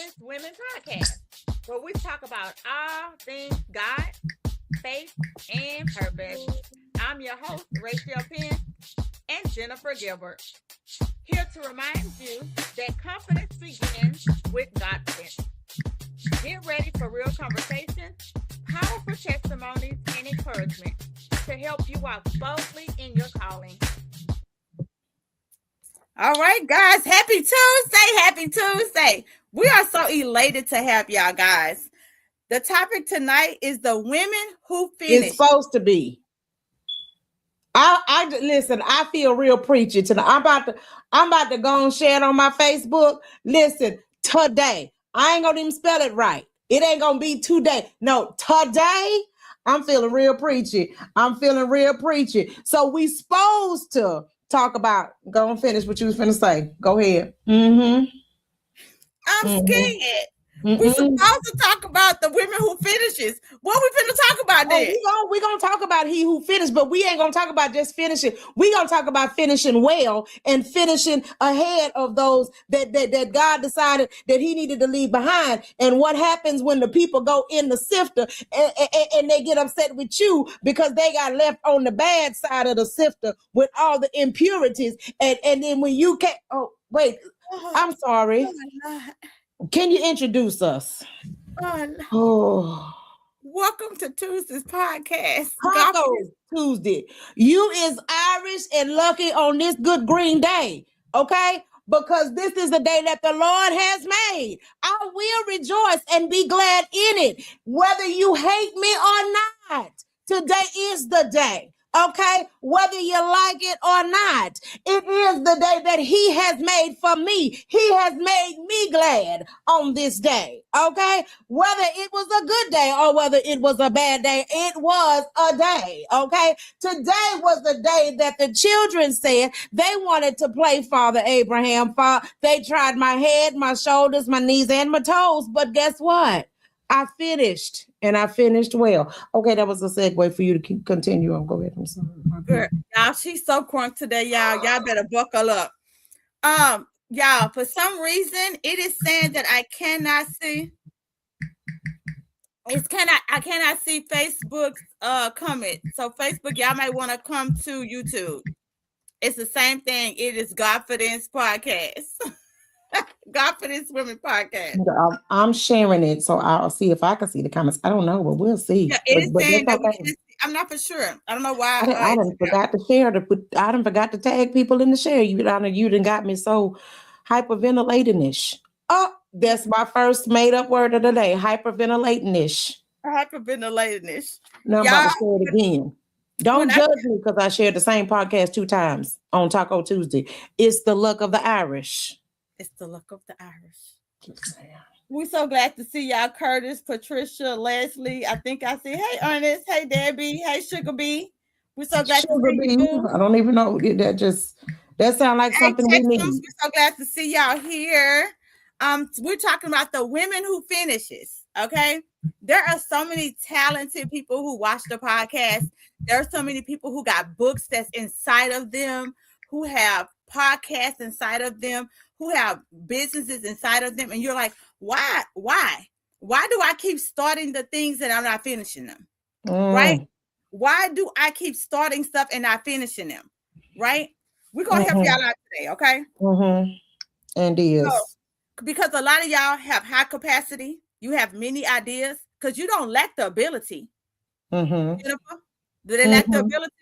Godfidence Women Podcast, where we talk about all things God, faith, and purpose. I'm your host, Rachel Penn and Jennifer Gilbert, here to remind you that confidence begins with Godfidence. Get ready for real conversations, powerful testimonies, and encouragement to help you walk boldly in your calling. All right, guys. Happy Tuesday. Happy Tuesday. We are so elated to have y'all, guys. The topic tonight is the women who finish. It's supposed to be. I listen, I feel real preachy tonight. I'm about to go and share it on my Facebook. Listen, today. I ain't gonna even spell it right. It ain't gonna be today. No, today. I'm feeling real preachy. So we supposed to talk about, go and finish what you was finna say. Go ahead. I'm scared. We're supposed to talk about the women who finishes. What we finna talk about then? We're gonna talk about he who finished, but we ain't gonna talk about just finishing. We're gonna talk about finishing well and finishing ahead of those that God decided that he needed to leave behind. And what happens when the people go in the sifter and they get upset with you because they got left on the bad side of the sifter with all the impurities. And then when you can't, I'm sorry. Can you introduce us? Welcome to Tuesday's podcast. Taco Tuesday. You is Irish and lucky on this good green day, okay? Because this is the day that the Lord has made. I will rejoice and be glad in it, whether you hate me or not. Today is the day. Okay, whether you like it or not, it is the day that he has made for me. He has made me glad on this day. Okay, whether it was a good day or whether it was a bad day, it was a day. Okay, today was the day that the children said they wanted to play Father Abraham. They tried my head, my shoulders, my knees, and my toes. But guess what? I finished, and I finished well. Okay, that was a segue for you to continue on. Go ahead. I'm sorry. Good. Y'all, she's so crunk today, y'all. Y'all better buckle up. Y'all, for some reason, it is saying that I cannot see. I cannot see Facebook's comment. So Facebook, y'all might want to come to YouTube. It's the same thing. It is Godfidence Podcast. Godfidence Women Podcast. I'm sharing it, so I'll see if I can see the comments. I don't know, but we'll see. Yeah, it is saying that I'm not for sure. I don't know why. I forgot to share I forgot to tag people in the share. You done got me so hyperventilating-ish. Oh, that's my first made-up word of the day. Hyperventilating-ish. Hyperventilating-ish. Now I'm about to share it again. Don't judge me because I shared the same podcast 2 times on Taco Tuesday. It's the luck of the Irish. It's the luck of the Irish. We're so glad to see y'all, Curtis, Patricia, Leslie. I think I see. Hey, Ernest. Hey, Debbie. Hey, Sugar Bee. We're so glad to see you. I don't even know. That sounds like something we need. We're so glad to see y'all here. We're talking about the women who finishes. Okay. There are so many talented people who watch the podcast. There are so many people who got books that's inside of them, who have podcasts inside of them, who have businesses inside of them. And you're like, why do I keep starting the things that I'm not finishing them? Right? Why do I keep starting stuff and not finishing them? Right? We're going to help y'all out today. Okay. And is. So, because a lot of y'all have high capacity. You have many ideas because you don't lack the ability. Jennifer, do they lack the ability?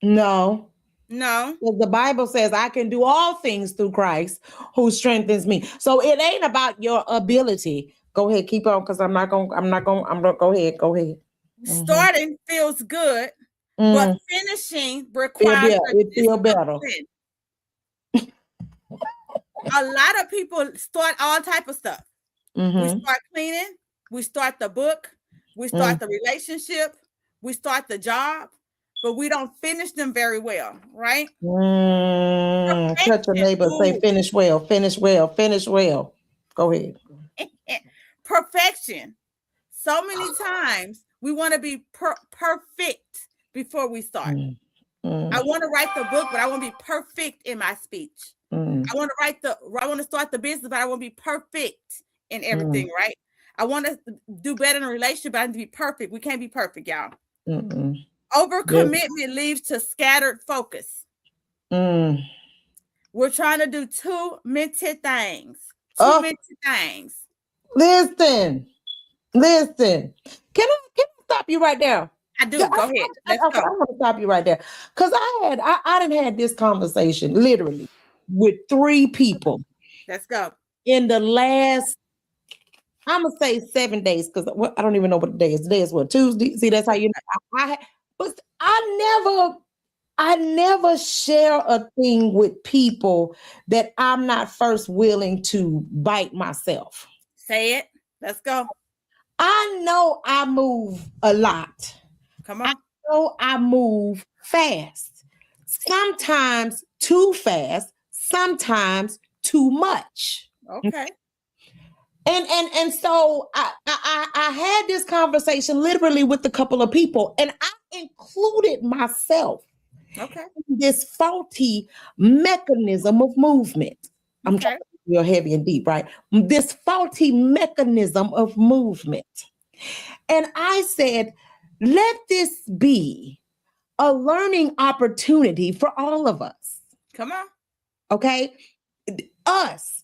No. No. The Bible says I can do all things through Christ who strengthens me. So it ain't about your ability. Go ahead, keep on, because I'm not going go ahead. Starting feels good, but finishing requires it feel better. A lot of people start all type of stuff. We start cleaning, we start the book, we start the relationship, we start the job, but we don't finish them very well, right? Touch your neighbor, say finish well. Go ahead. Perfection. So many times we want to be perfect before we start. I want to write the book, but I want to be perfect in my speech. I want to start the business, but I want to be perfect in everything, right? I want to do better in a relationship. I need to be perfect. We can't be perfect, y'all. Overcommitment leads to scattered focus. We're trying to do too many things. Too many things. Listen. Can I stop you right there? I do. Go ahead. Let's go. I want to stop you right there. Because I didn't had this conversation literally with 3 people. Let's go. In the last, I'm going to say 7 days, because I don't even know what the day is. Today is what, Tuesday? See, that's how you know. But I never share a thing with people that I'm not first willing to bite myself. Say it. Let's go. I know I move a lot. Come on. I know I move fast. Sometimes too fast, sometimes too much. Okay. And so I had this conversation literally with a couple of people, and I included myself. Okay. In this faulty mechanism of movement. I'm trying to be real heavy and deep, right? This faulty mechanism of movement. And I said, let this be a learning opportunity for all of us. Come on. Okay? Us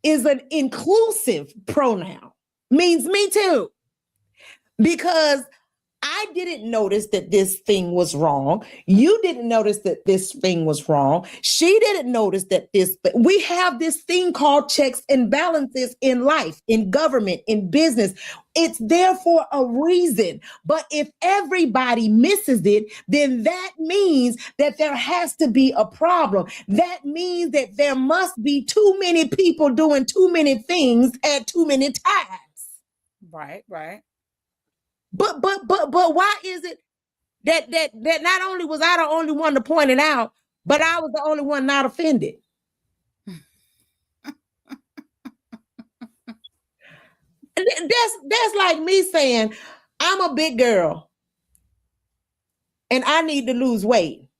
is an inclusive pronoun. Means me too. Because I didn't notice that this thing was wrong. You didn't notice that this thing was wrong. She didn't notice that we have this thing called checks and balances in life, in government, in business. It's there for a reason. But if everybody misses it, then that means that there has to be a problem. That means that there must be too many people doing too many things at too many times. Right. But why is it that not only was I the only one to point it out, but I was the only one not offended? That's like me saying, I'm a big girl and I need to lose weight.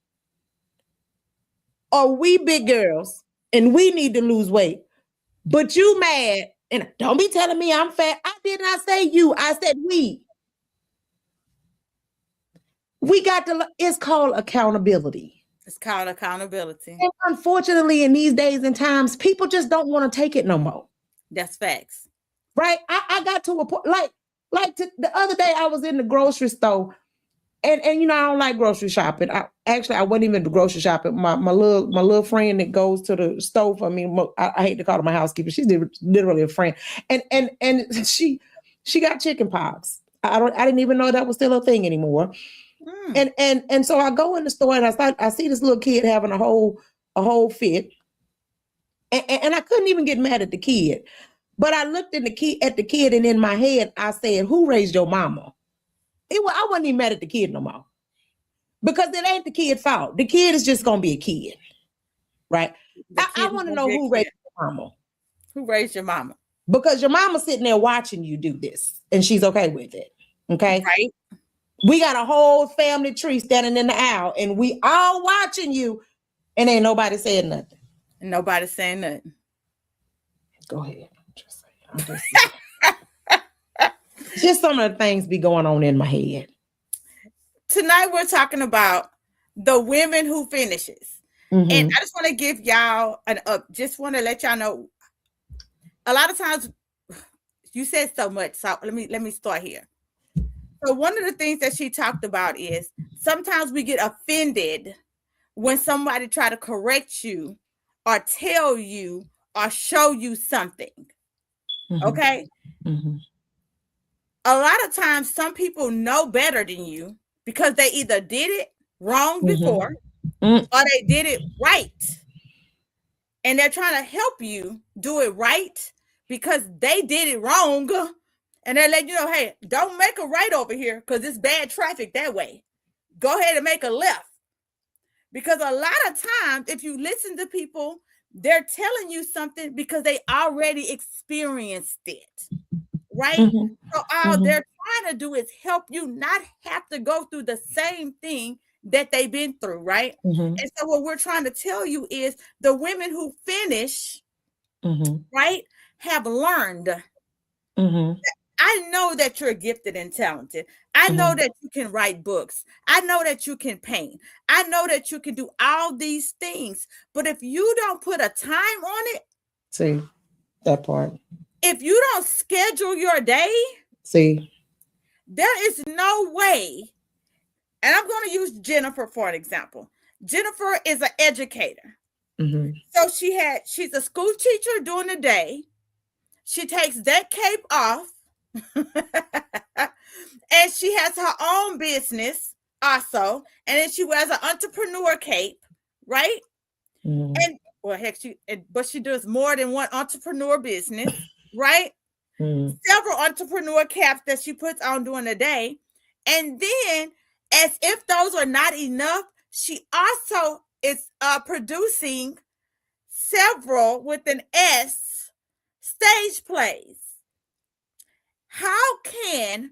Or we big girls and we need to lose weight. But you mad, and don't be telling me I'm fat. I did not say you, I said we. It's called accountability. It's called accountability. And unfortunately, in these days and times, people just don't want to take it no more. That's facts. Right? I got to a point, the other day I was in the grocery store, and I don't like grocery shopping. I wasn't even the grocery shopping. My little friend that goes to the store for me, I hate to call her my housekeeper. She's literally a friend. And she got chicken pox. I didn't even know that was still a thing anymore. And so I go in the store and I see this little kid having a whole fit, and I couldn't even get mad at the kid, but I looked at the kid, and in my head I said, "Who raised your mama?" I wasn't even mad at the kid no more, because it ain't the kid's fault. The kid is just gonna be a kid, right? I want to know who raised your mama. Who raised your mama? Because your mama's sitting there watching you do this, and she's okay with it. Okay, right? We got a whole family tree standing in the aisle, and we all watching you, and ain't nobody saying nothing. Nobody saying nothing. Go ahead. I'm just saying. Just some of the things be going on in my head. Tonight we're talking about the women who finishes. And I just want to give y'all just want to let y'all know, a lot of times you said so much, so let me start here. So one of the things that she talked about is sometimes we get offended when somebody try to correct you or tell you or show you something. Okay? A lot of times some people know better than you because they either did it wrong before or they did it right. And they're trying to help you do it right because they did it wrong. And they're letting you know, hey, don't make a right over here because it's bad traffic that way. Go ahead and make a left. Because a lot of times, if you listen to people, they're telling you something because they already experienced it. Right? So all they're trying to do is help you not have to go through the same thing that they've been through. Right? And so what we're trying to tell you is the women who finish right, have learned. I know that you're gifted and talented. I know that you can write books. I know that you can paint. I know that you can do all these things. But if you don't put a time on it, see that part. if you don't schedule your day, See, there is no way. And I'm going to use Jennifer for an example. Jennifer is an educator. So she's a school teacher during the day. She takes that cape off. And she has her own business also. And then she wears an entrepreneur cape, right? And well, heck, but she does more than one entrepreneur business, right? Several entrepreneur caps that she puts on during the day. And then, as if those are not enough, she also is producing several with an S stage plays. How can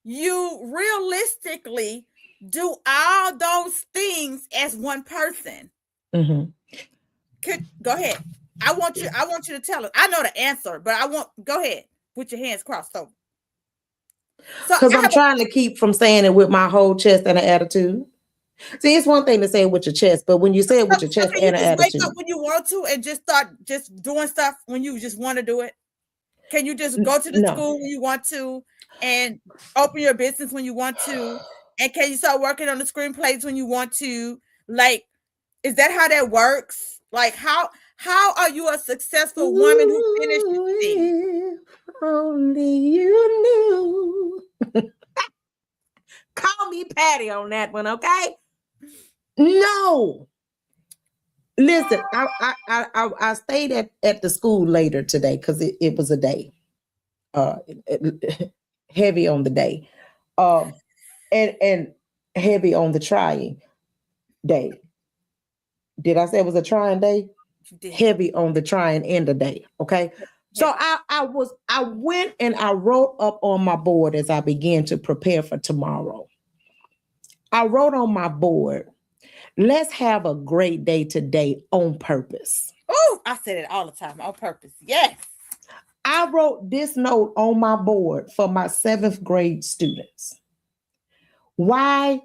you realistically do all those things as one person? Go ahead. I want you to tell us. I know the answer, but go ahead. Put your hands crossed over. Because I'm trying to keep from saying it with my whole chest and an attitude. See, it's one thing to say it with your chest, but when you say it with your chest and an attitude. Wake up when you want to and just start just doing stuff when you just want to do it? Can you just go to the school when you want to and open your business when you want to? And can you start working on the screenplays when you want to? Like, is that how that works? Like, how are you a successful woman who finishes things? Only you knew. Call me Patty on that one, okay? No. Listen, I stayed at the school later today because it was a day. Heavy on the day. And heavy on the trying day. Did I say it was a trying day? Heavy on the trying end of day. Okay. So I went and I wrote up on my board as I began to prepare for tomorrow. I wrote on my board, let's have a great day today on purpose. Oh, I said it all the time, on purpose. Yes. I wrote this note on my board for my 7th grade students. Why?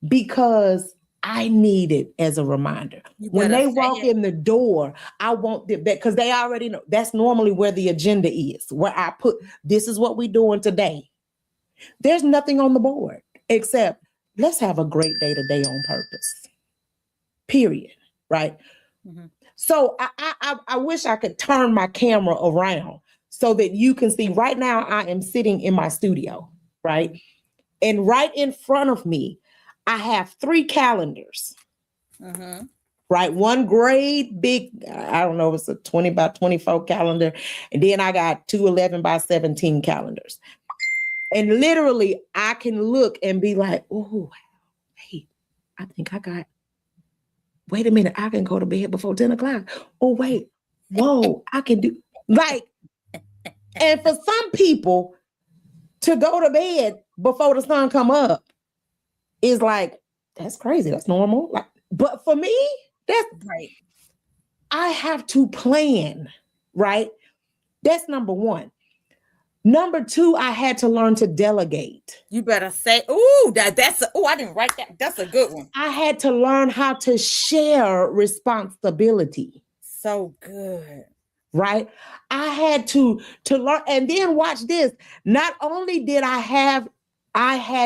Because I need it as a reminder. When they walk in the door, I want them that because they already know that's normally where the agenda is, where I put this is what we're doing today. There's nothing on the board except let's have a great day today on purpose. Period. Right. So I wish I could turn my camera around so that you can see right now I am sitting in my studio. Right. And right in front of me, I have 3 calendars, right? One great big, I don't know, it's a 20 by 24 calendar. And then I got 2 11 by 17 calendars. And literally I can look and be like, oh, hey, I think wait a minute, I can go to bed before 10 o'clock. Oh, wait, whoa, I can do, like, and for some people to go to bed before the sun come up, is like, that's crazy. That's normal. Like, but for me, that's right. I have to plan, right? That's number 1. Number 2, I had to learn to delegate. You better say, I didn't write that. That's a good one. I had to learn how to share responsibility. So good. Right? I had to learn, and then watch this. Not only did I had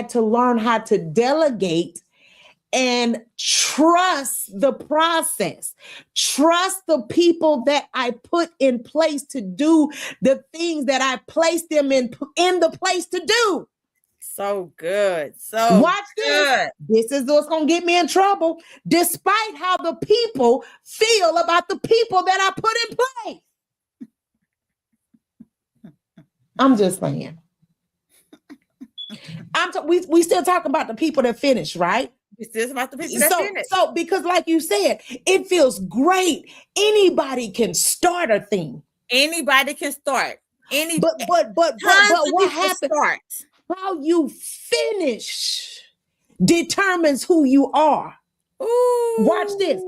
to learn how to delegate and trust the process, trust the people that I put in place to do the things that I placed them in the place to do. So good. So watch this. This is what's going to get me in trouble, despite how the people feel about the people that I put in place. I'm just saying. We still talking about the people that finish, right? We still about the people that finish. So because like you said, it feels great. Anybody can start a thing. Anybody can start. But what happens? How you finish determines who you are. Ooh. Watch this.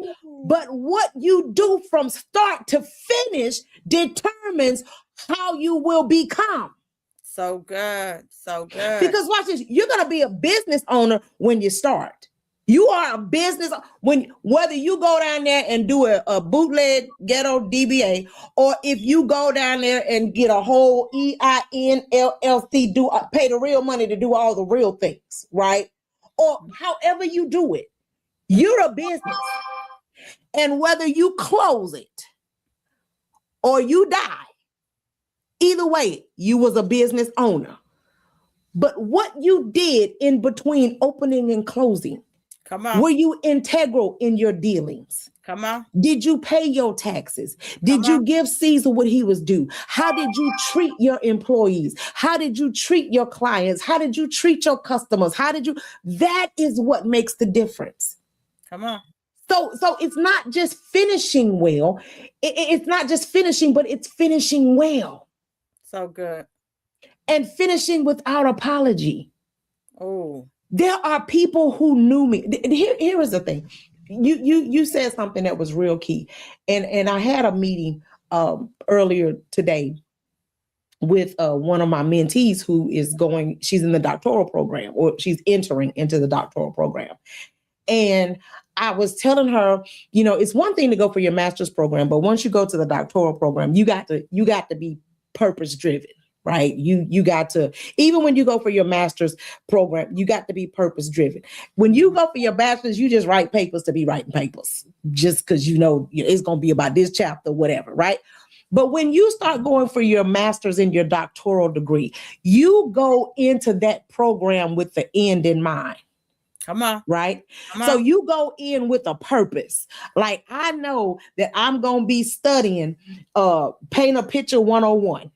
But what you do from start to finish determines how you will become. So good. So good. Because watch this, you're going to be a business owner when you start. You are a business whether you go down there and do a bootleg ghetto DBA, or if you go down there and get a whole EIN LLC, pay the real money to do all the real things, right? Or however you do it, you're a business. And whether you close it or you die, either way, you was a business owner. But what you did in between opening and closing, come on, were you integral in your dealings? Come on. Did you pay your taxes? Did you give Caesar what he was due? How did you treat your employees? How did you treat your clients? How did you treat your customers? That is what makes the difference. Come on. So it's not just finishing well. It's not just finishing, but it's finishing well. So good. And finishing without apology. Oh. There are people who knew me. Here is the thing. You said something that was real key. And I had a meeting earlier today with one of my mentees who is she's in the doctoral program, or she's entering into the doctoral program. And I was telling her, it's one thing to go for your master's program, but once you go to the doctoral program, you got to be purpose driven. Right. You got to, even when you go for your master's program, you got to be purpose driven. When you go for your bachelor's, you just write papers to be writing papers just because it's going to be about this chapter, whatever. Right. But when you start going for your master's and your doctoral degree, you go into that program with the end in mind. Come on. Right. Come on. So you go in with a purpose. Like, I know that I'm going to be studying Paint a Picture 101.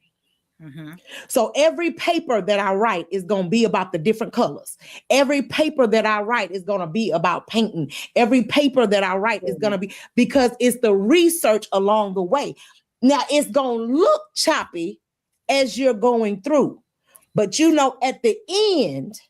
Mm-hmm. So every paper that I write is going to be about the different colors. Every paper that I write is going to be about painting. Every paper that I write is going to be, because it's the research along the way. Now, it's going to look choppy as you're going through, but at the end,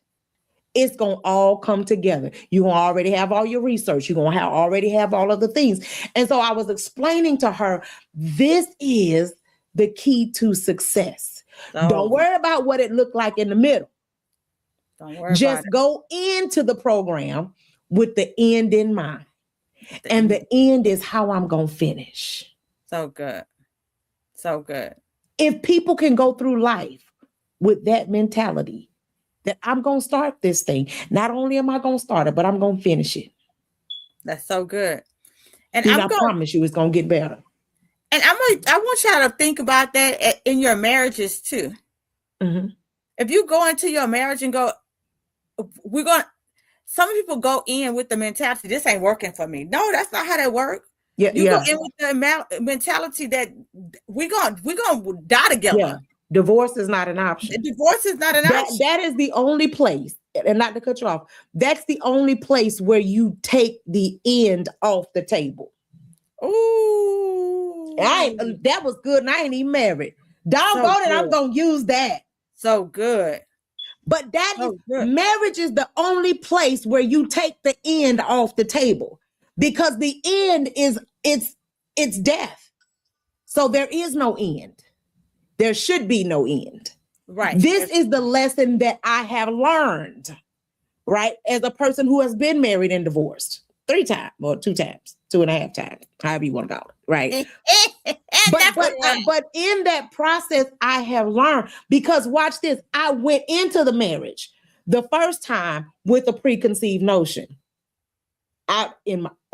it's going to all come together. You're going to already have all your research. You're going to already have all of the things. And so I was explaining to her, this is the key to success. Don't worry about what it looked like in the middle. Don't worry Just about it. go into the program with the end in mind. And the end is how I'm going to finish. So good. So good. If people can go through life with that mentality, that I'm going to start this thing. Not only am I going to start it, but I'm going to finish it. That's so good. And I promise you it's going to get better. And I want y'all to think about that in your marriages too. Mm-hmm. If you go into your marriage and go, some people go in with the mentality, this ain't working for me. No, that's not how that works. Yeah, you go in with the mentality that we're gonna die together. Yeah. Divorce is not an option. Divorce is not an option. That is the only place, and not to cut you off, that's the only place where you take the end off the table. Ooh. That was good, and I ain't even married. Doggone it, I'm gonna use that. So good. But marriage is the only place where you take the end off the table, because the end is it's death. So there is no end. There should be no end. Right. This is the lesson that I have learned, right? As a person who has been married and divorced 3 times or 2 times, 2.5 times, however you want to call it, right? but in that process, I have learned, because watch this, I went into the marriage the first time with a preconceived notion.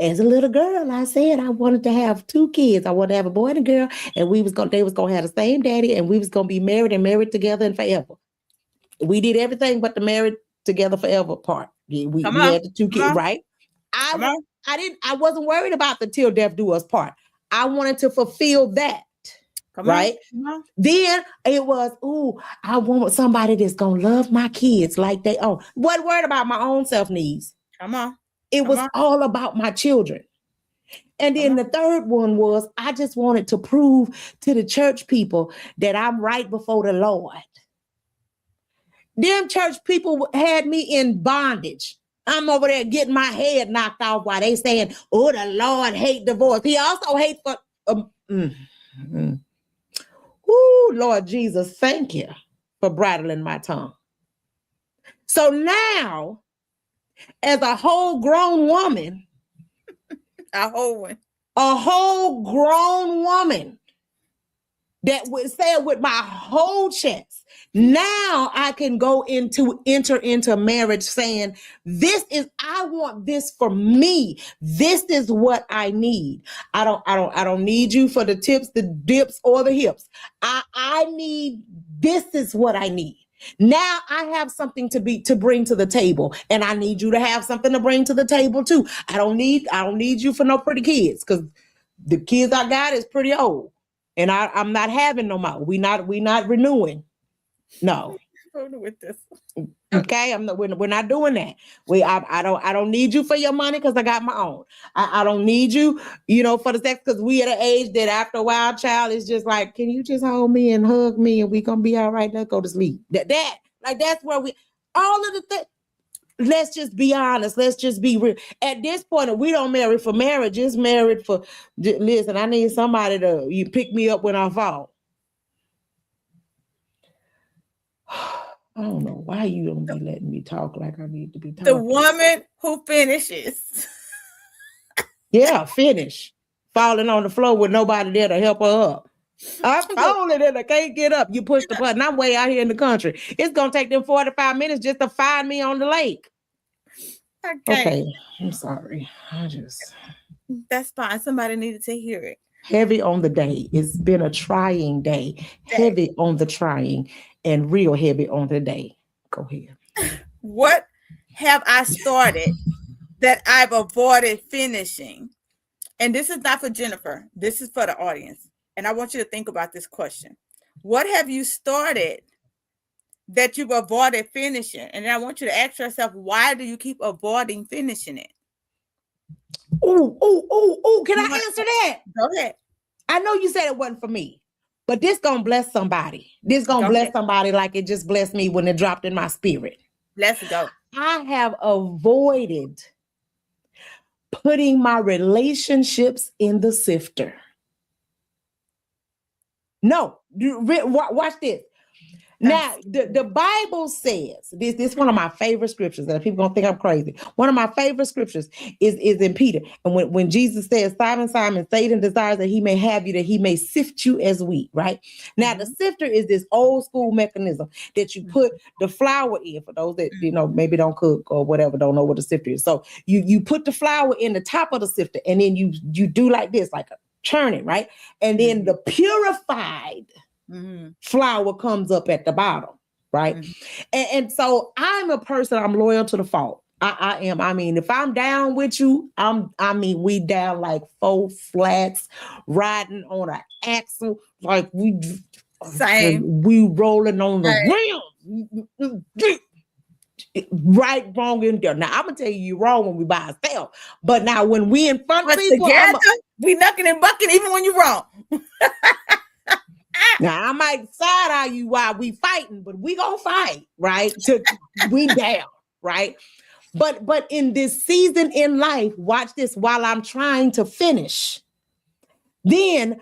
As a little girl, I said I wanted to have 2 kids. I wanted to have a boy and a girl, and they was gonna have the same daddy, and we was gonna be married together and forever. We did everything but the married together forever part. We had the 2 kids, right? I wasn't worried about the till death do us part. I wanted to fulfill that. Right? Then it was, I want somebody that's gonna love my kids like they own. Wasn't worried about my own self needs. It was all about my children. And then the third one was, I just wanted to prove to the church people that I'm right before the Lord. Them church people had me in bondage. I'm over there getting my head knocked off while they saying, oh, the Lord hate divorce. He also hates for, Ooh, Lord Jesus, thank you for bridling my tongue. So now, as a whole grown woman, A whole one. a whole grown woman that would say it with my whole chest. Now I can enter into marriage saying, I want this for me. This is what I need. I don't need you for the tips, the dips, or the hips. This is what I need. Now I have something to bring to the table, and I need you to have something to bring to the table too. I don't need you for no pretty kids, because the kids I got is pretty old. And I'm not having no more. We not renewing. No. With this. Okay, we're not doing that. I don't need you for your money, because I got my own. I don't need you, for the sex, because we at an age that after a while, child, is just like, can you just hold me and hug me and we gonna be all right? Let's go to sleep. That's where all of the things. Let's just be honest. Let's just be real. At this point, we don't marry for marriage. It's married for, listen, I need somebody you pick me up when I fall. I don't know why you don't be letting me talk like I need to be talking. The woman who finishes. Yeah, finish. Falling on the floor with nobody there to help her up. I'm falling and I can't get up. You push the button. I'm way out here in the country. It's going to take them 45 minutes just to find me on the lake. Okay. I'm sorry. That's fine. Somebody needed to hear it. Heavy on the day. It's been a trying day. Heavy on the trying and real heavy on the day. Go ahead. What have I started that I've avoided finishing? And this is not for Jennifer. This is for the audience. And I want you to think about this question. What have you started that you've avoided finishing? And then I want you to ask yourself, why do you keep avoiding finishing it? Oh, can I answer that? Go ahead. I know you said it wasn't for me, but this gonna bless somebody. This gonna bless somebody like it just blessed me when it dropped in my spirit. Let's go. I have avoided putting my relationships in the sifter. No, watch this. Now, the Bible says, this is one of my favorite scriptures, and people gonna think I'm crazy. One of my favorite scriptures is in Peter. And when Jesus says, Simon, Simon, Satan desires that he may have you, that he may sift you as wheat, right? Now, the sifter is this old school mechanism that you put the flour in, for those that, maybe don't cook or whatever, don't know what a sifter is. So you put the flour in the top of the sifter, and then you do like this, like a churn it, right? And then the purified flour comes up at the bottom, right? And so I'm a person, I'm loyal to the fault. I am. I mean, if I'm down with you, we down like 4 flats, riding on an axle, like we rolling on the rim. Right, wrong, in there. Now I'm gonna tell you wrong when we by ourselves, but now when we in front of people, together, we knucking and bucking even when you're wrong. Now I might side eye you while we fighting, but we gonna fight, right? We down, right? But in this season in life, watch this. While I'm trying to finish, then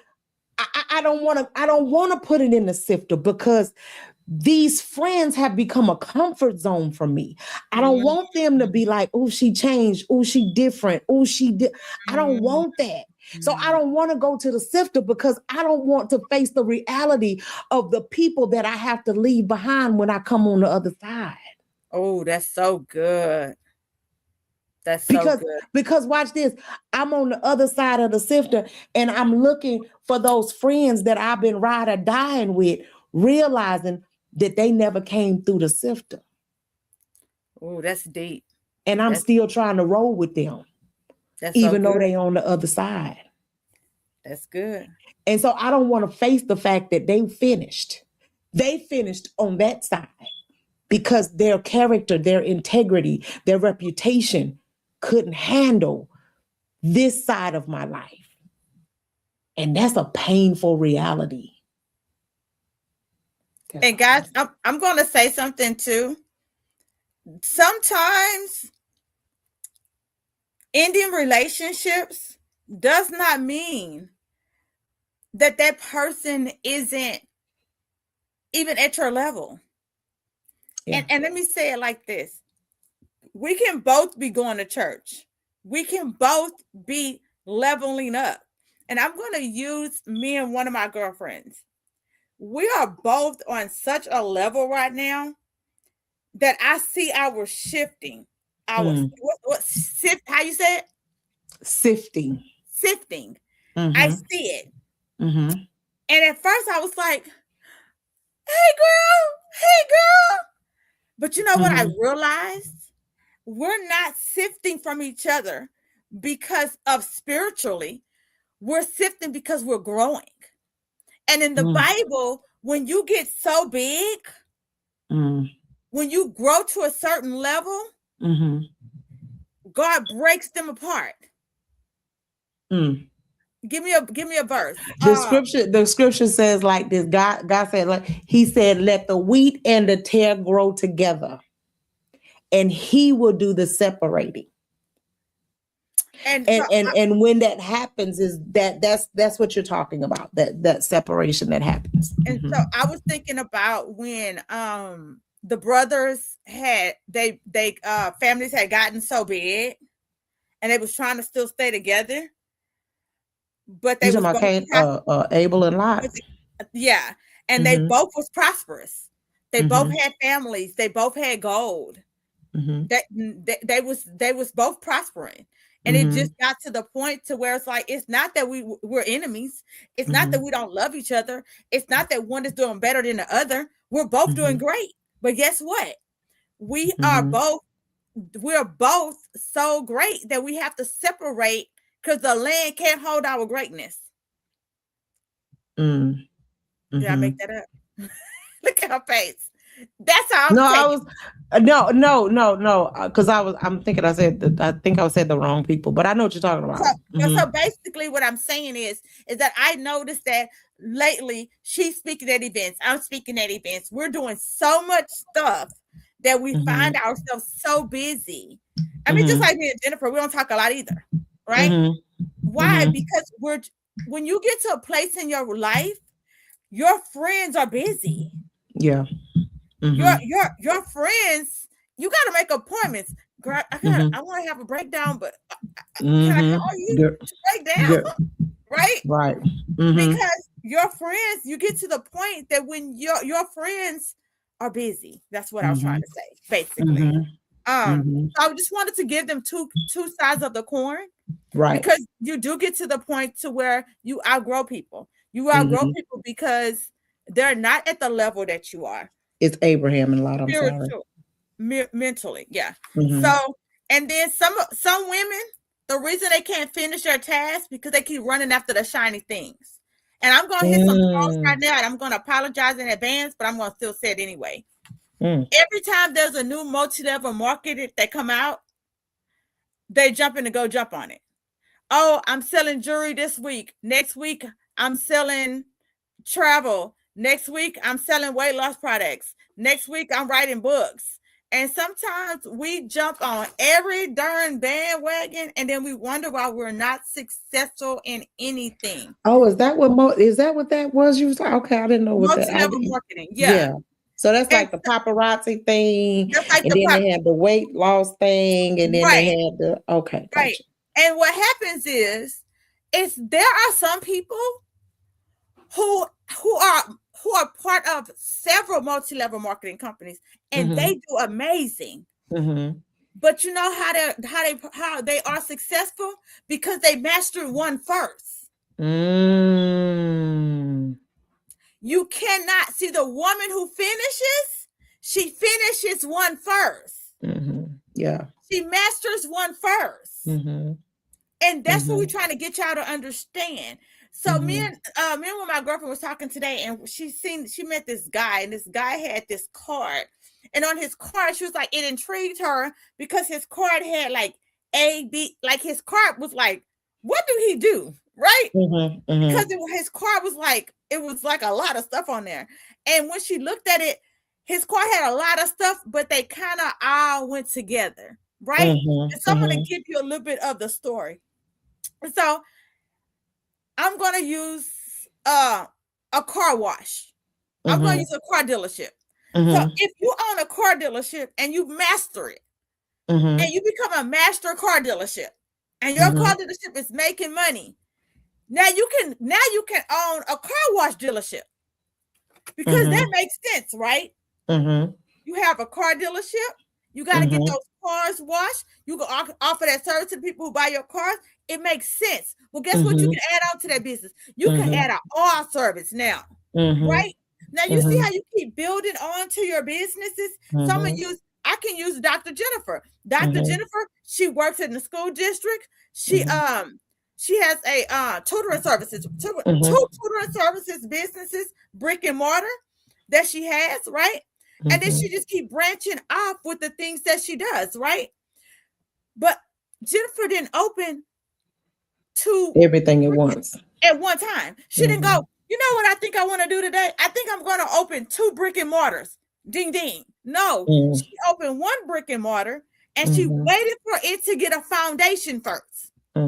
I don't want to put it in the sifter, because these friends have become a comfort zone for me. I don't want them to be like, oh, she changed. Oh, she different. Oh, she did. I don't want that. So I don't want to go to the sifter, because I don't want to face the reality of the people that I have to leave behind when I come on the other side. Oh, that's so good. That's so good. Because watch this. I'm on the other side of the sifter, and I'm looking for those friends that I've been ride or dying with, realizing that they never came through the sifter. Oh, that's deep. And I'm still trying to roll with them. Even though they on the other side. That's good. And so I don't want to face the fact that they finished. They finished on that side because their character, their integrity, their reputation couldn't handle this side of my life. And that's a painful reality. And guys, I'm going to say something too. Sometimes Ending relationships does not mean that that person isn't even at your level. Yeah. And let me say it like this. We can both be going to church. We can both be leveling up. And I'm going to use me and one of my girlfriends. We are both on such a level right now that I see our shifting. Our how you say it? Sifting. Sifting. I Mm-hmm. see it. Mm-hmm. And at first I was like, hey girl, hey girl. But you know what I realized? We're not sifting from each other because of spiritually. We're sifting because we're growing. And in the Bible, when you get so big, when you grow to a certain level, God breaks them apart. Give me a verse. The scripture says like this. God said, like he said, let the wheat and the tare grow together, and he will do the separating. And when that happens, is that's what you're talking about, that separation that happens. And so I was thinking about when the brothers had they families had gotten so big and they was trying to still stay together, but they was both Abel and Lot. Yeah, and they both was prosperous. They both had families. They both had gold. That they was both prospering. And it just got to the point to where it's like, it's not that we're enemies. It's not that we don't love each other. It's not that one is doing better than the other. We're both doing great. But guess what? We're both so great that we have to separate because the land can't hold our greatness. Did I make that up? Look at her face. That's how because I'm thinking I said the wrong people, but I know what you're talking about. So basically what I'm saying is that I noticed that lately she's speaking at events, I'm speaking at events, we're doing so much stuff that we find ourselves so busy. I mean, just like me and Jennifer, we don't talk a lot either, right? Why? Because when you get to a place in your life, your friends are busy. Yeah. Your friends, you got to make appointments. Girl, I want to have a breakdown, but can I call you to break down? Right? Because your friends, you get to the point that when your friends are busy. That's what I was trying to say, basically. So I just wanted to give them two sides of the coin. Right. Because you do get to the point to where you outgrow people. You outgrow people because they're not at the level that you are. It's Abraham and Lot. I'm sorry. Mentally, yeah. So, and then some women, the reason they can't finish their task because they keep running after the shiny things. And I'm going to hit some calls right now, and I'm going to apologize in advance, but I'm going to still say it anyway. Every time there's a new multi-level market that come out, they jump on it. Oh, I'm selling jewelry this week. Next week, I'm selling travel. Next week, I'm selling weight loss products. Next week, I'm writing books. And sometimes we jump on every darn bandwagon, and then we wonder why we're not successful in anything. Oh, is that what that was? You was like, okay, I didn't know what that. Multi-level marketing, yeah. So that's like the paparazzi thing, like and then they had the weight loss thing, and then they had the gotcha. Right. And what happens is there are some people who are part of several multi-level marketing companies, and they do amazing. But you know how they are successful? Because they mastered one first. You cannot see the woman who finishes. She finishes one first. Yeah. She masters one first. And that's what we're trying to get y'all to understand. So me and my girlfriend was talking today, and she met this guy, and this guy had this card. And on his card, she was like, it intrigued her because his card had like A, B, like his card was like, what do he do? Right? Because his card was like, it was like a lot of stuff on there. And when she looked at it, his card had a lot of stuff, but they kind of all went together. right? And so I'm going to give you a little bit of the story. And so I'm going to use a car wash. I'm going to use a car dealership. So if you own a car dealership and you master it, and you become a master car dealership, and your car dealership is making money, now you can own a car wash dealership, because that makes sense, right? You have a car dealership, you got to get those cars washed, you can offer that service to the people who buy your cars. It makes sense. Well, guess what you can add on to that business? You can add an oil service now, right? Now you see how you keep building on to your businesses. I can use Dr. Jennifer. Dr. Jennifer, she works in the school district. She has a tutoring services, two tutoring services businesses, brick and mortar, that she has, right? And then she just keep branching off with the things that she does, right? But Jennifer didn't open everything at once. At one time. She didn't go, you know what I think I want to do today? I think I'm going to open 2 brick and mortars. Ding, ding. No, she opened 1 brick and mortar, and she waited for it to get a foundation first. How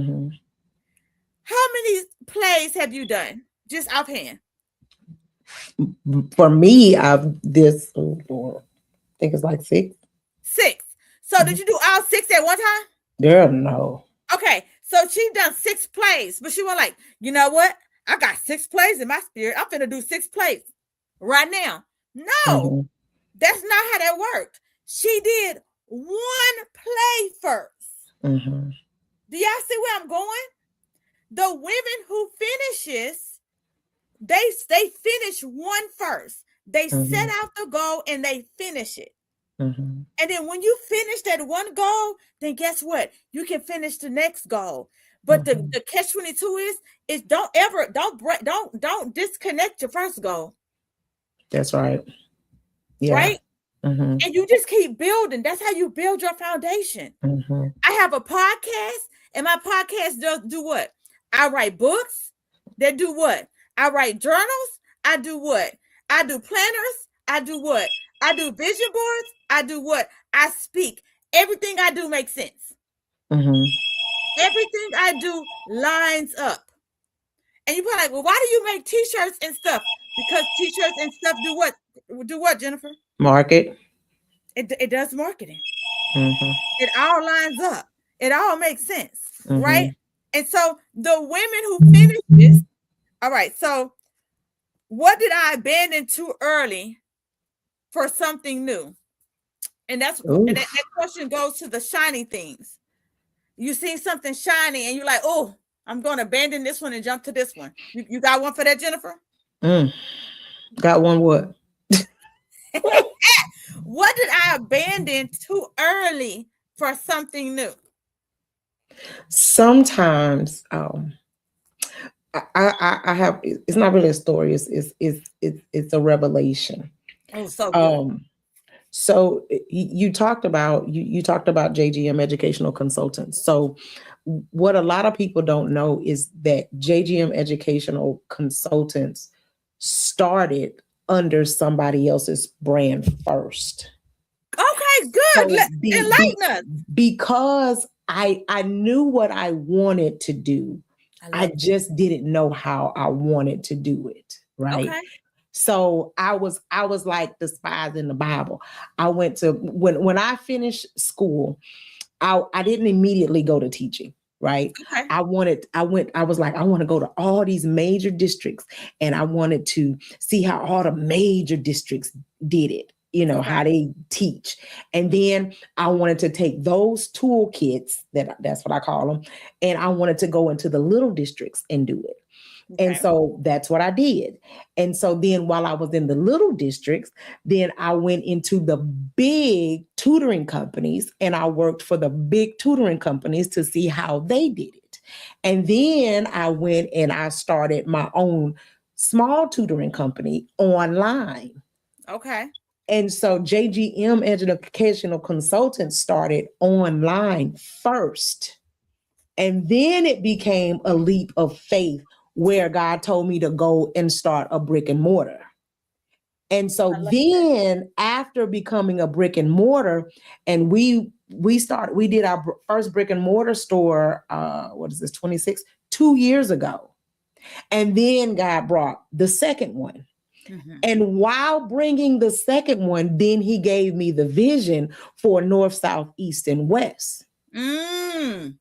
many plays have you done? Just offhand. For me, I think it's like 6. 6. So did you do all 6 at one time? Girl, no. Okay, so she done 6 plays, but she was like, you know what? I got 6 plays in my spirit. I'm finna do 6 plays right now. No, that's not how that worked. She did 1 play first. Do y'all see where I'm going? The women who finishes, they finish 1 first. They set out the goal and they finish it. And then when you finish that 1 goal, then guess what? You can finish the next goal. But the catch-22 is don't disconnect your first goal. That's right. Yeah. Right? And you just keep building. That's how you build your foundation. I have a podcast, and my podcast does do what? I write books. They do what? I write journals. I do what? I do planners. I do what? I do vision boards. I do what? I speak. Everything I do makes sense. Everything I do lines up. And you're like, well, why do you make t-shirts and stuff? Because t-shirts and stuff do what? Do what, Jennifer? Market. It does marketing. It all lines up. It all makes sense, right? And so the women who finish this, all right, so what did I abandon too early for something new? And that question goes to the shiny things. You see something shiny and you're like, oh, I'm going to abandon this one and jump to this one. You got one for that, Jennifer? Got one what? What did I abandon too early for something new? Sometimes I have, it's not really a story, it's a revelation. Oh, so good. So you talked about JGM Educational Consultants. So what a lot of people don't know is that JGM Educational Consultants started under somebody else's brand first. Okay, good. So enlighten us. Because I knew what I wanted to do. I just didn't know how I wanted to do it. Right. Okay. So I was like the spies in the Bible. I went to when I finished school, I didn't immediately go to teaching, right? Okay. I was like, I want to go to all these major districts and I wanted to see how all the major districts did it, how they teach. And then I wanted to take those toolkits, that's what I call them, and I wanted to go into the little districts and do it. Okay. And so that's what I did. And so then while I was in the little districts, then I went into the big tutoring companies and I worked for the big tutoring companies to see how they did it. And then I went and I started my own small tutoring company online. Okay. And so JGM Educational Consultants started online first. And then it became a leap of faith where God told me to go and start a brick and mortar. And so then after becoming a brick and mortar, and we did our first brick and mortar store, what is this, 26, 2 years ago. And then God brought the second one. Mm-hmm. And while bringing the second one, then he gave me the vision for north, south, east, and west. Mm.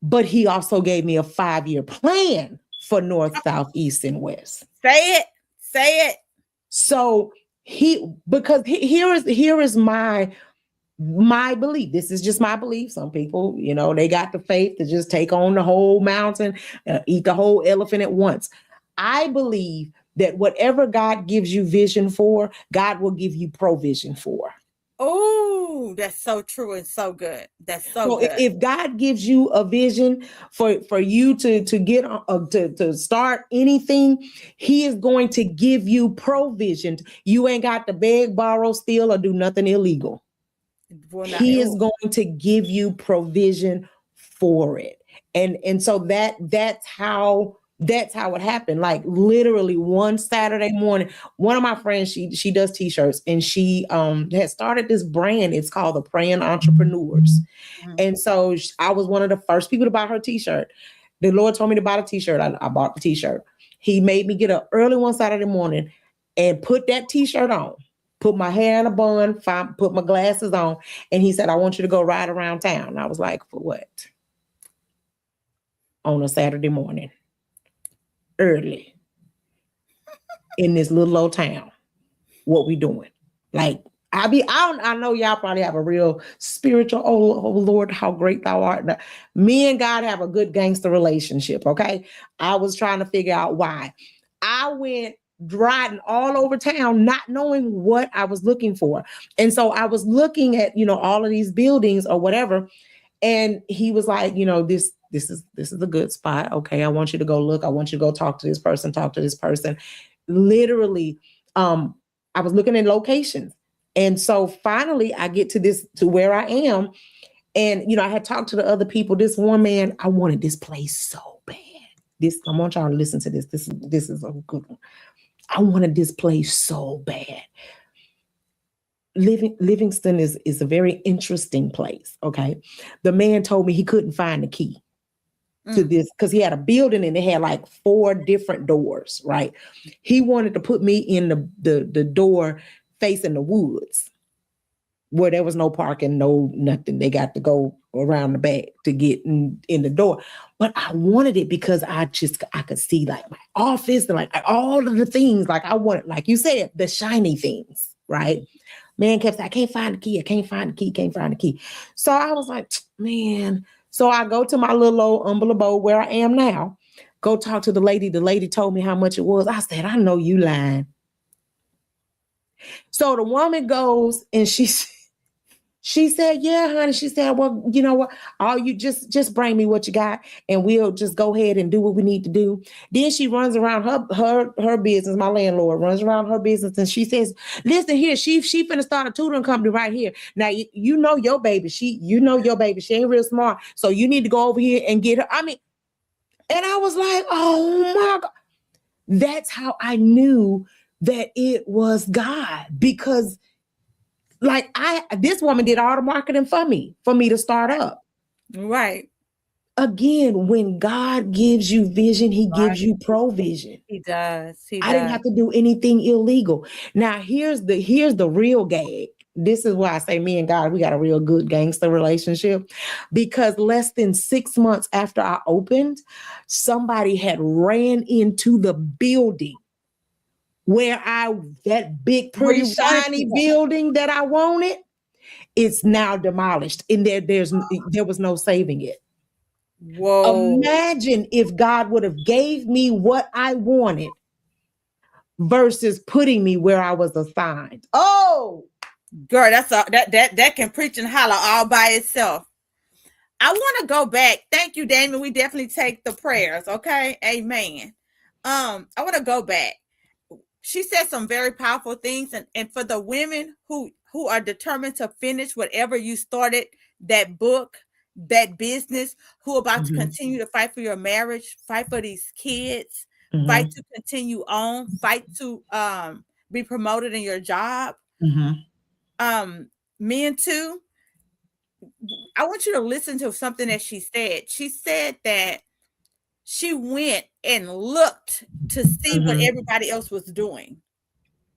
But he also gave me a 5-year plan for north, south, east, and west. Say it. Say it. So here is my belief. This is just my belief. Some people, they got the faith to just take on the whole mountain, eat the whole elephant at once. I believe that whatever God gives you vision for, God will give you provision for. Oh, that's so true and so good. That's so good. If God gives you a vision for you to get to start anything, he is going to give you provision. You ain't got to beg, borrow, steal, or do nothing illegal. He is going to give you provision for it. And so that's how it happened. Like literally one Saturday morning, one of my friends, she does t-shirts, and she had started this brand. It's called the Praying Entrepreneurs. Mm-hmm. And so I was one of the first people to buy her t-shirt. The Lord told me to buy a t-shirt. I bought the t-shirt. He made me get up early one Saturday morning and put that t-shirt on, put my hair in a bun, put my glasses on. And he said, I want you to go ride around town. And I was like, for what? On a Saturday morning. Early in this little old town, what we doing? Like I know y'all probably have a real spiritual, oh Lord, how great thou art. Me and God have a good gangster relationship. Okay. I was trying to figure out why. I went riding all over town, not knowing what I was looking for. And so I was looking at, all of these buildings or whatever. And he was like, this is a good spot. Okay. I want you to go look. I want you to go talk to this person. Literally, I was looking at locations. And so finally I get to where I am. And, I had talked to the other people. This one man, I wanted this place so bad. I want y'all to listen to this. This is a good one. I wanted this place so bad. Livingston is a very interesting place. Okay. The man told me he couldn't find the key to this because he had a building and it had like 4 different doors, right? He wanted to put me in the door facing the woods where there was no parking, no nothing. They got to go around the back to get in the door. But I wanted it because I could see like my office and like all of the things. Like I wanted, like you said, the shiny things, right? Man kept saying, I can't find the key. So I was like, man. So I go to my little old humble abode where I am now, go talk to the lady. The lady told me how much it was. I said, I know you lying. So the woman goes and she said, yeah, honey. She said, well, you know what? All you just bring me what you got and we'll just go ahead and do what we need to do. Then she runs around her business. My landlord runs around her business and she says, listen here, she finna start a tutoring company right here. Now, you know your baby. She ain't real smart. So you need to go over here and get her. I mean, and I was like, oh my God. That's how I knew that it was God, because like this woman did all the marketing for me to start up. Right. Again, when God gives you vision, he gives you provision. He does. I didn't have to do anything illegal. Now here's the real gag. This is why I say me and God, we got a real good gangster relationship, because less than 6 months after I opened, somebody had ran into the building where that big, pretty, shiny building that I wanted, it's now demolished. And there was no saving it. Whoa. Imagine if God would have gave me what I wanted versus putting me where I was assigned. Oh, girl, that can preach and holler all by itself. I want to go back. Thank you, Damon. We definitely take the prayers. Okay. Amen. I want to go back. She said some very powerful things. And for the women who are determined to finish whatever you started, that book, that business, who are about to continue to fight for your marriage, fight for these kids, fight to continue on, fight to be promoted in your job. Mm-hmm. Men too. I want you to listen to something that she said. She said that she went and looked to see what Mm-hmm. everybody else was doing.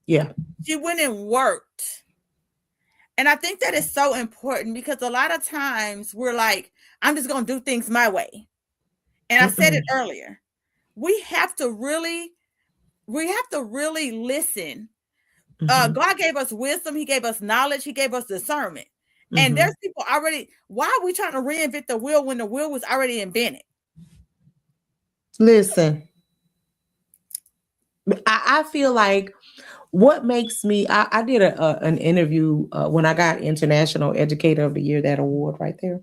Yeah. She went and worked. And I think that is so important because a lot of times we're like, I'm just going to do things my way. And I said it Mm-mm. earlier. We have to really listen. Mm-hmm. God gave us wisdom, he gave us knowledge, he gave us discernment. And Mm-hmm. there's people already, why are we trying to reinvent the wheel when the wheel was already invented? Listen, I feel like what makes me, I did an interview when I got International Educator of the Year, that award right there.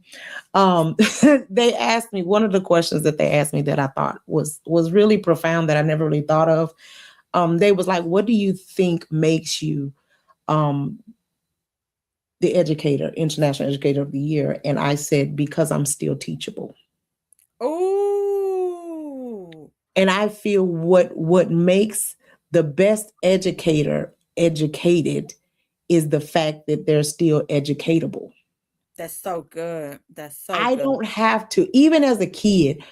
They asked me, one of the questions that they asked me that I thought was really profound that I never really thought of. They was like, what do you think makes you um, the International Educator of the Year? And I said, because I'm still teachable. Oh, And I feel what makes the best educator educated is the fact that they're still educatable. that's so good. That's so I good. don't have to, even as a kid,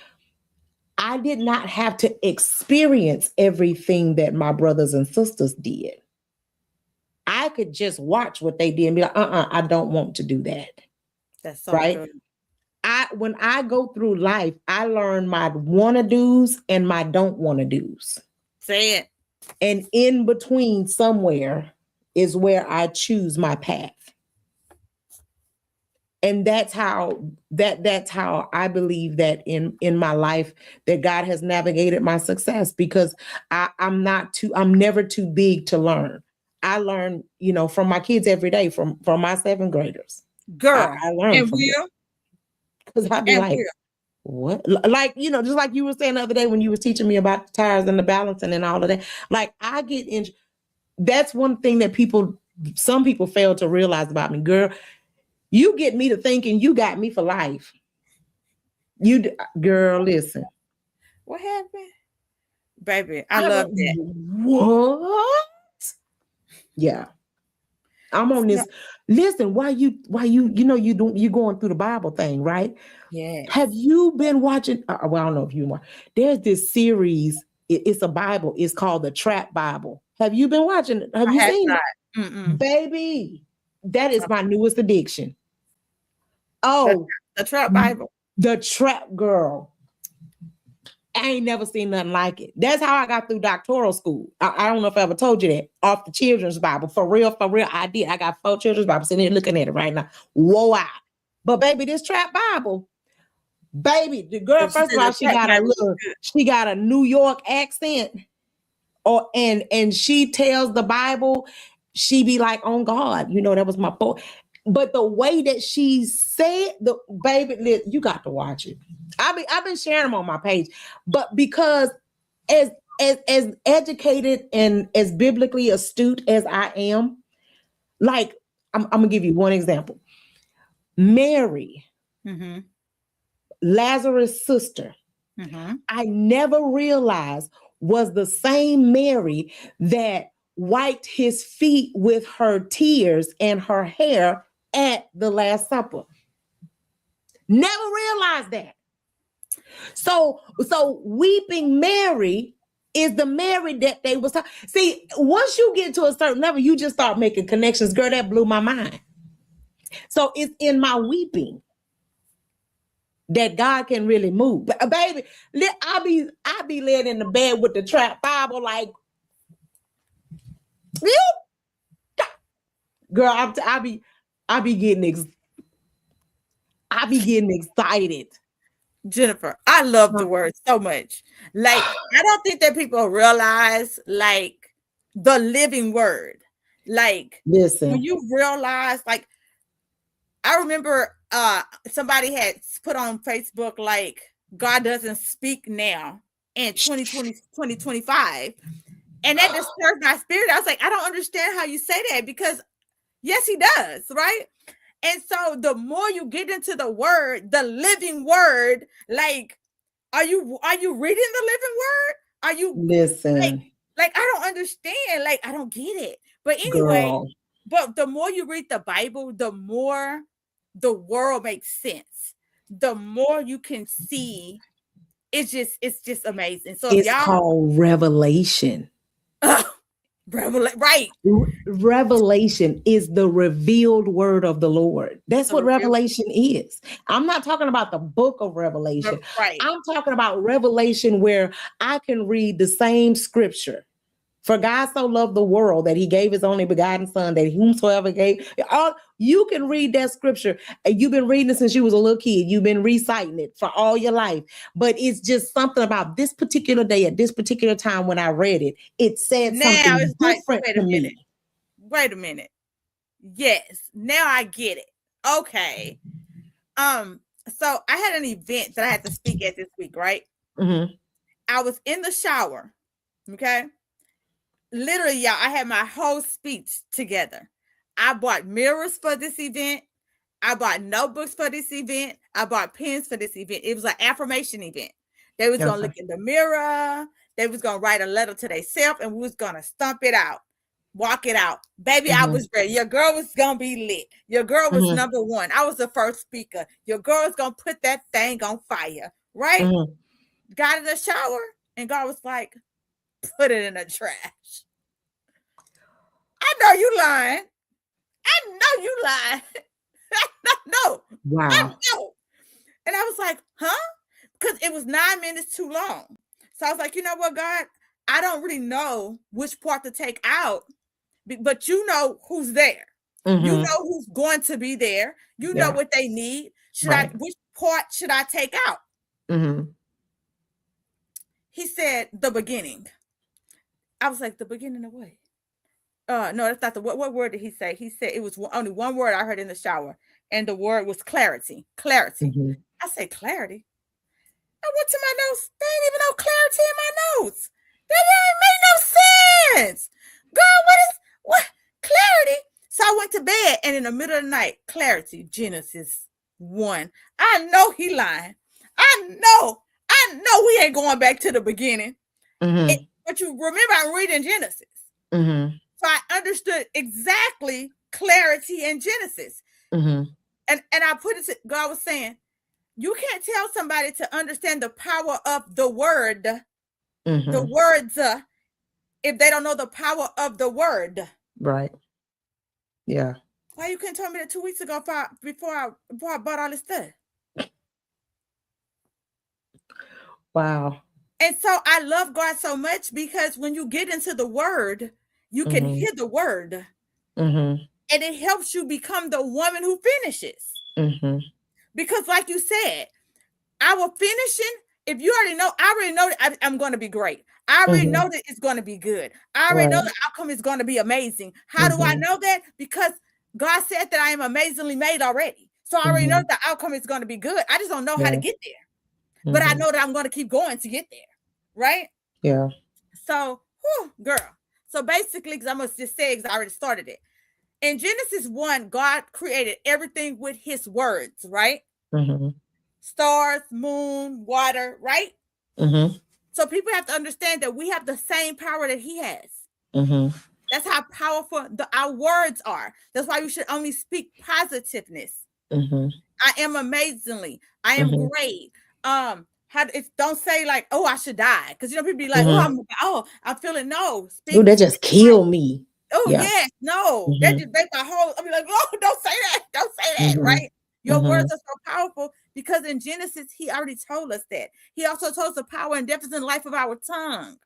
I did not have to experience everything that my brothers and sisters did. I could just watch what they did and be like, I don't want to do that. That's so Right? good. When I go through life, I learn my wanna do's and my don't wanna do's. Say it. And in between somewhere is where I choose my path. And that's how I believe that in my life that God has navigated my success, because I'm never too big to learn. I learn, from my kids every day, from my seventh graders. Girl. I learn And from them, will. because I'd be And like, will. what? Like, just like you were saying the other day when you was teaching me about the tires and the balancing and all of that. Like, I get in. That's one thing that some people fail to realize about me, girl. You get me to thinking you got me for life. Girl, listen. What happened? Baby, I love that. What? Yeah. I'm on this. Listen, why you you going through the Bible thing, right? Yes. Have you been watching? Well, I don't know if you want. There's this series. It's a Bible. It's called the Trap Bible. Have you been watching it? Have I you have seen not. it? Mm-mm. Baby, that is my newest addiction. The, Oh, the Trap Bible. the Trap Girl. I ain't never seen nothing like it. That's how I got through doctoral school. I don't know if I ever told you that. Off the children's Bible. For real, I did. I got 4 children's Bibles sitting here looking at it right now. Whoa, out. But baby, this Trap Bible, baby, the girl, first of all, she got a New York accent. And she tells the Bible, she be like, on God. That was my point. But the way that she said, baby, you got to watch it. I've been sharing them on my page, but because as educated and as biblically astute as I am, like I'm gonna give you one example. Mary, Mm-hmm. Lazarus' sister, Mm-hmm. I never realized was the same Mary that wiped his feet with her tears and her hair at the Last Supper. Never realized that. So weeping Mary is the Mary that they was talking. See, once you get to a certain level, you just start making connections. Girl, that blew my mind. So it's in my weeping that God can really move. But, baby, I be laying in the bed with the Trap Bible like, girl, I be getting excited. Jennifer, I love the word so much. Like, I don't think that people realize like the living word. Like, Listen. when you realize, like, I remember somebody had put on Facebook like God doesn't speak now in 2020, 2025. And that disturbed my spirit. I was like, I don't understand how you say that, because yes, he does, right? And so the more you get into the word, the living word, like, are you reading the living word? Are you listen? Like, I don't understand. Like, I don't get it. But anyway, Girl. but the more you read the Bible, the more the world makes sense. The more you can see, it's just amazing. So if It's y'all called revelation. right, Revelation is the revealed word of the Lord. That's the what reveal, revelation is. I'm not talking about the book of Revelation. right. I'm talking about revelation where I can read the same scripture. For God so loved the world that he gave his only begotten son, that whomsoever gave, all you can read that scripture. And you've been reading it since you was a little kid. You've been reciting it for all your life. But it's just something about this particular day at this particular time when I read it, it said Now something it's like, different wait a to minute. me. Wait a minute. Yes, now I get it. Okay. So I had an event that I had to speak at this week, right? Mm-hmm. I was in the shower. Okay. Literally, y'all, I had my whole speech together. I bought mirrors for this event. I bought notebooks for this event. I bought pens for this event. It was an affirmation event. They was gonna Okay. look in the mirror. They was gonna write a letter to themselves, and we was gonna stomp it out, walk it out. Baby, I Mm-hmm. was ready. Your girl was gonna be lit. Your girl was Mm-hmm. number one. I was the first speaker. Your girl was gonna put that thing on fire, right? Mm-hmm. Got in the shower, and God was like, put it in the trash. I know you lying. I know you lying. No, I Wow. know. And I was like, huh? Because it was 9 minutes too long. So I was like, you know what, God? I don't really know which part to take out, but you know who's there. You Mm-hmm. know who's going to be there. You know Yeah. what they need. Right. Which part should I take out? Mm-hmm. He said, the beginning. I was like, the beginning of what? No, that's not the what word did he say? He said it was only one word I heard in the shower, and the word was clarity. Clarity. Mm-hmm. I said, clarity. I went to my notes. There ain't even no clarity in my notes. That ain't make no sense. God, what clarity? So I went to bed, and in the middle of the night, clarity, Genesis 1. I know he lying. I know we ain't going back to the beginning. Mm-hmm. But you remember I'm reading Genesis. Mm-hmm. So I understood exactly clarity in Genesis. Mm-hmm. And I put it to God was saying, you can't tell somebody to understand the power of the word, the Mm-hmm. words, if they don't know the power of the word. Right. Yeah. Why you couldn't tell me that 2 weeks ago before I bought all this stuff? Wow. And so I love God so much because when you get into the word, you can Mm-hmm. hear the word. Mm-hmm. And it helps you become the woman who finishes. Mm-hmm. Because like you said, our finishing, if you already know, I already know that I'm going to be great. I already Mm-hmm. know that it's going to be good. I already know Right. the outcome is going to be amazing. How do I Mm-hmm. know that? Because God said that I am amazingly made already. So I already know Mm-hmm. the outcome is going to be good. I just don't know how to Yeah. get there. But I Mm-hmm. know that I'm going to keep going to get there. Right? Yeah. So, whew, girl. So basically, because I must just say, because I already started it. In Genesis 1, God created everything with his words, right? Mm-hmm. Stars, moon, water, right? Mm-hmm. So people have to understand that we have the same power that he has. Mm-hmm. That's how powerful our words are. That's why we should only speak positiveness. Mm-hmm. I am amazingly. I am Mm-hmm. great. Don't say like, oh, I should die. Because people be like, Mm-hmm. I'm feeling no. Oh, Speak that just life. killed me. Oh, Yeah. yes, no. That Mm-hmm. just make my whole, I'll be like, oh, don't say that. Don't say that, Mm-hmm. right? Your Mm-hmm. words are so powerful because in Genesis, he already told us that. He also told us the power and depth in life of our tongue.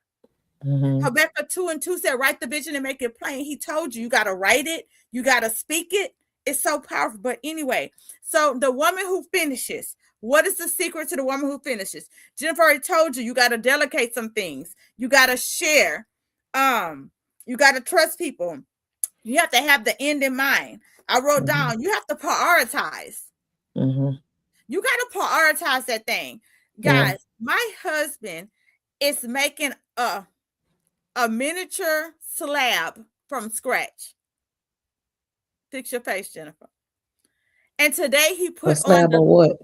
Mm-hmm. Habakkuk 2:2 said, write the vision and make it plain. He told you got to write it. You got to speak it. It's so powerful. But anyway, so the woman who finishes, what is the secret to the woman who finishes? Jennifer already told you got to delegate some things. You got to share. You got to trust people. You have to have the end in mind. I wrote down, you have to prioritize. Mm-hmm. You got to prioritize that thing. Yeah. Guys, my husband is making a miniature slab from scratch. Fix your face, Jennifer. And today he A put on slab of what?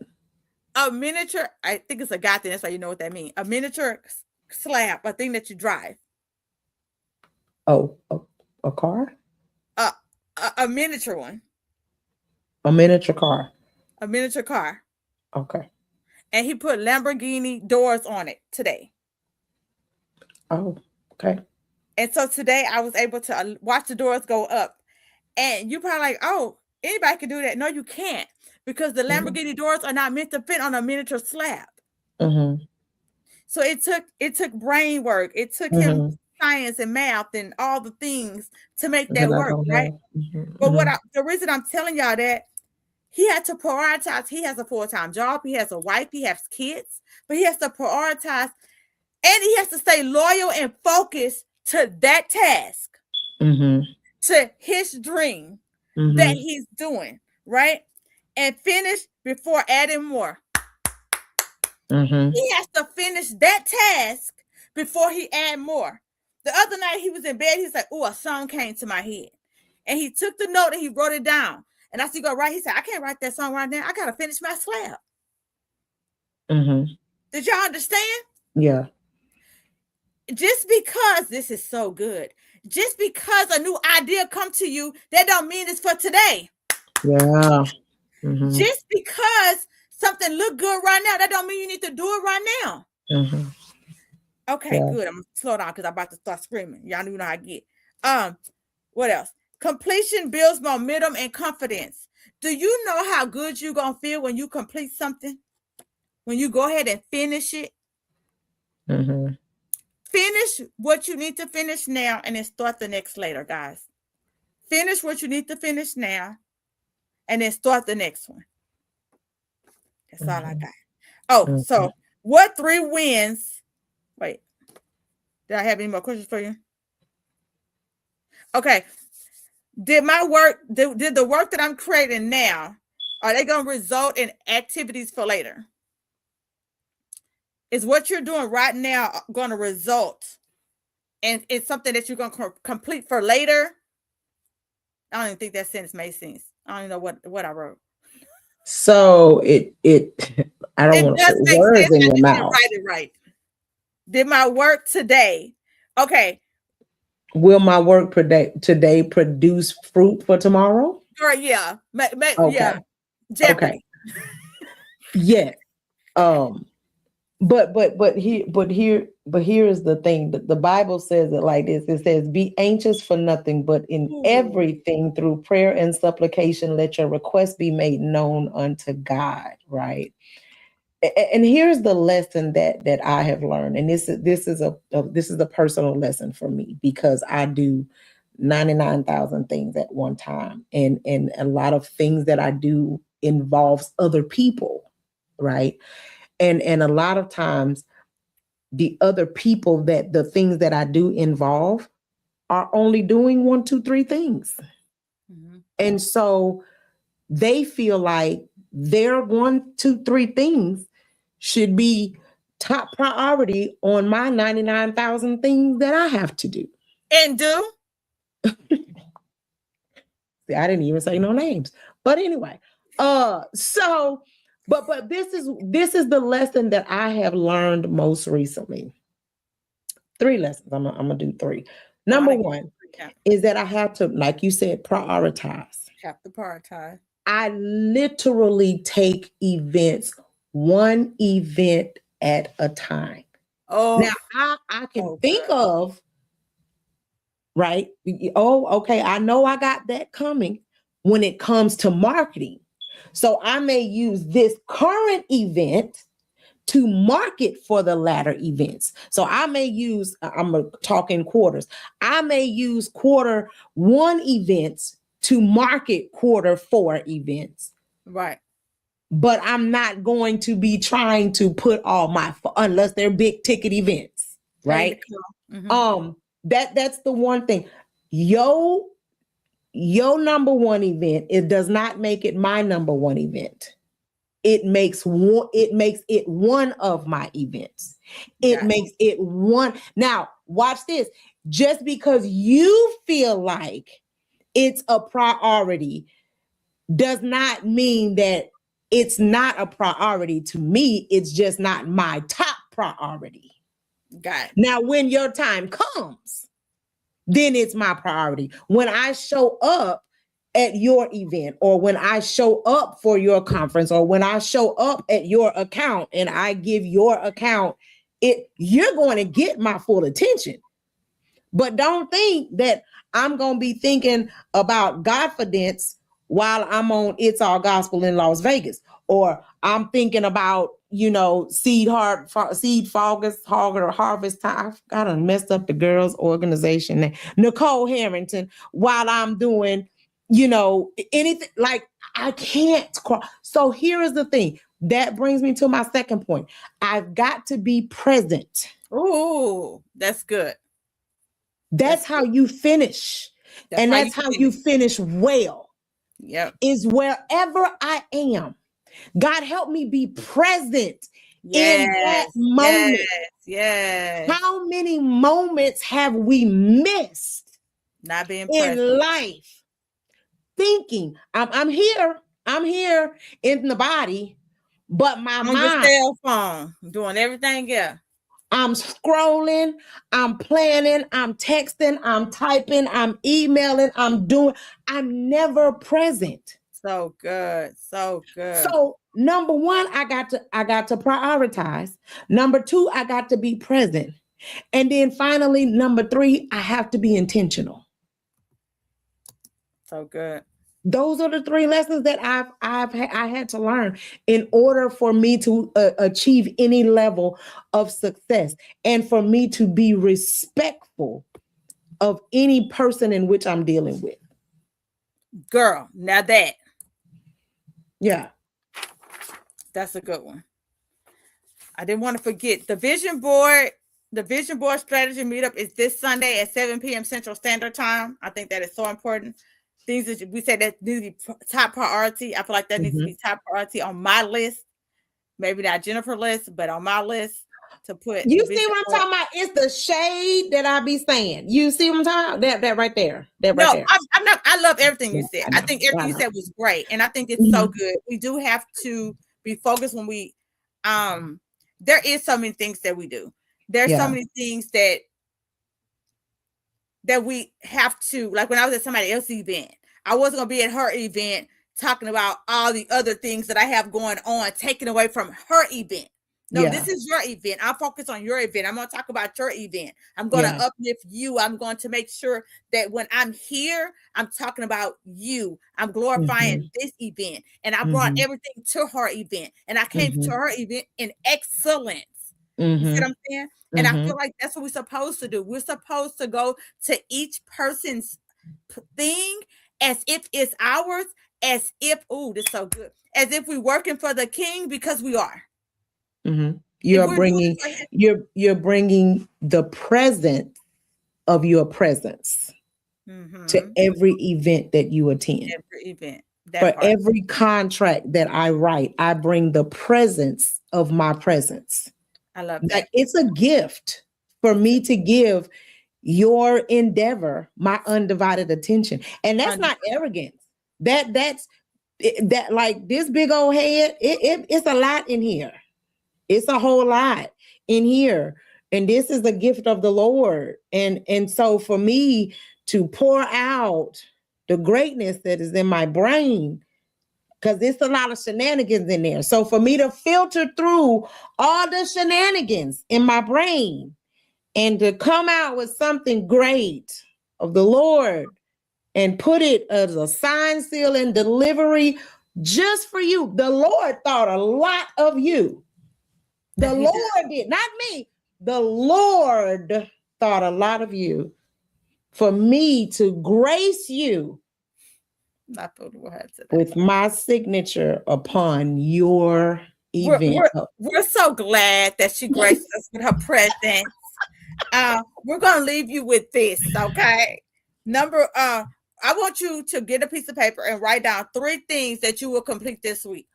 a miniature, I think it's a Godfidence, that's why you know what that means. A miniature slab, a thing that you drive. Oh, a car? A, a miniature one, A miniature car. a miniature car. Okay. And he put Lamborghini doors on it today. Oh, okay. And so today I was able to watch the doors go up. And you probably like, oh, anybody can do that. No, you can't, because the Mm-hmm. Lamborghini doors are not meant to fit on a miniature slab. Mm-hmm. So it took brain work. It took him Mm-hmm. science and math and all the things to make that That I work, don't right? have. Mm-hmm. But Mm-hmm. the reason I'm telling y'all that, he had to prioritize. He has a full-time job. He has a wife. He has kids. But he has to prioritize, and he has to stay loyal and focused to that task, Mm-hmm. to his dream that Mm-hmm. he's doing, right? And finish before adding more. Mm-hmm. He has to finish that task before he add more. The other night he was in bed, he's like, oh, a song came to my head. And he took the note and he wrote it down. And I see go right, he said, I can't write that song right now. I gotta finish my slab. Mm-hmm. Did y'all understand? Yeah. Just because this is so good, just because a new idea come to you, that don't mean it's for today. Yeah. Mm-hmm. Just because something look good right now, that don't mean you need to do it right now. Mm-hmm. Okay, Yeah. good. I'm gonna slow down because I'm about to start screaming. Y'all know how I get. What else? Completion builds momentum and confidence. Do you know how good you're gonna feel when you complete something? When you go ahead and finish it? Mm-hmm. Finish what you need to finish now and then start the next later, guys. Finish what you need to finish now and then start the next one. That's all I got. Oh, Mm-hmm. so what 3 wins? Wait, did I have any more questions for you? Okay. Did my work, did the work that I'm creating now, are they going to result in activities for later? Is what you're doing right now going to result in something that you're going to complete for later? I don't even think that sentence made sense. I don't even know what I wrote. So it I don't It want to does put make words sense. in I your just didn't mouth. write it right. Did my work today? Okay. Will my work today produce fruit for tomorrow? Or yeah. Yeah. Okay. Okay. Jeopardy. Yes. Um, but here is the thing that the Bible says it like this. It says, be anxious for nothing, but in Ooh. everything through prayer and supplication, let your requests be made known unto God, right? And here's the lesson that I have learned, and this is a personal lesson for me, because I do 99,000 things at one time, and a lot of things that I do involves other people, right? And a lot of times the other people that the things that I do involve are only doing one, two, three things. Mhm. And so they feel like their one, two, three things should be top priority on my 99,000 things that I have to do. And do? See, I didn't even say no names. But anyway, so but this is the lesson that I have learned most recently. 3 lessons. I'm gonna do 3. Oh, I Number didn't 1 get is that I have to, like you said, prioritize. have to prioritize. I literally take events one event at a time. Now Oh, I can so think good. of, right? Oh, okay. I know I got that coming when it comes to marketing. So I may use this current event to market for the latter events. So I may use, I'm talking quarters. I may use quarter 1 events to market quarter 4 events. Right. But I'm not going to be trying to put all my, unless they're big ticket events, Hey, right? Nicole. Mm-hmm. That's the one thing. Yo number 1 event, it does not make it my number 1 event. It makes it one of my events. It makes it one. Now, watch this. Just because you feel like it's a priority does not mean that it's not a priority to me. It's just not my top priority. Got it. Now, when your time comes, then it's my priority. When I show up at your event, or when I show up for your conference, or when I show up at your account and I give your account, you're going to get my full attention. But don't think that I'm going to be thinking about Godfidence while I'm on It's All Gospel in Las Vegas, or I'm thinking about, Seed Harvest time. I done messed up the girls' organization name. Nicole Harrington, while I'm doing, anything. Like, I can't. So here is the thing. That brings me to my second point. I've got to be present. Ooh, that's good. That's how you finish. And that's how you finish well. Yep. Is wherever I am, God help me be present in that moment. Yes. How many moments have we missed not being in present life? Thinking I'm here in the body, but my on mind, your cell phone, doing everything else. I'm scrolling, I'm planning, I'm texting, I'm typing, I'm emailing, I'm never present. So good. So good. So number one, I got to prioritize. Number two, I got to be present. And then finally, number three, I have to be intentional. So good. Those are the three lessons that I had to learn in order for me to achieve any level of success, and for me to be respectful of any person in which I'm dealing with. Girl, now that. Yeah. That's a good one. I didn't want to forget the vision board. The vision board strategy meetup is this Sunday at 7 p.m. Central Standard Time. I think that is so important. Things that we said that need to be top priority. I feel like that needs to be top priority on my list. Maybe not Jennifer's list, but on my list to put. You see what I'm talking about? It's the shade that I be saying. You see what I'm talking about? That right there. That right there. I'm not. I love everything you said. I think everything you said was great, and I think it's so good. We do have to be focused when we. There is so many things that we do. There's so many things that we have to, like when I was at somebody else's event, I wasn't going to be at her event talking about all the other things that I have going on, taken away from her event. No, this is your event. I'll focus on your event. I'm going to talk about your event. I'm going to uplift you. I'm going to make sure that when I'm here, I'm talking about you. I'm glorifying this event. And I brought everything to her event. And I came to her event in excellence. You see what I'm saying? And I feel like that's what we're supposed to do. We're supposed to go to each person's thing as if it's ours, as if, this is so good, as if we're working for the king, because we are. You're bringing the presence of your presence to every event that you attend. Every event. Every contract that I write, I bring the presence of my presence. I love that. Like, it's a gift for me to give your endeavor my undivided attention. And that's not arrogance. That's like this big old head. It's a lot in here. It's a whole lot in here. And this is a gift of the Lord. And so for me to pour out the greatness that is in my brain, because there's a lot of shenanigans in there. So for me to filter through all the shenanigans in my brain and to come out with something great of the Lord and put it as a sign, seal, and delivery just for you. The Lord thought a lot of you. The Lord did, not me. The Lord thought a lot of you for me to grace you with my signature upon your event. We're so glad that she graced us with her presence. We're going to leave you with this, okay? I want you to get a piece of paper and write down 3 things that you will complete this week.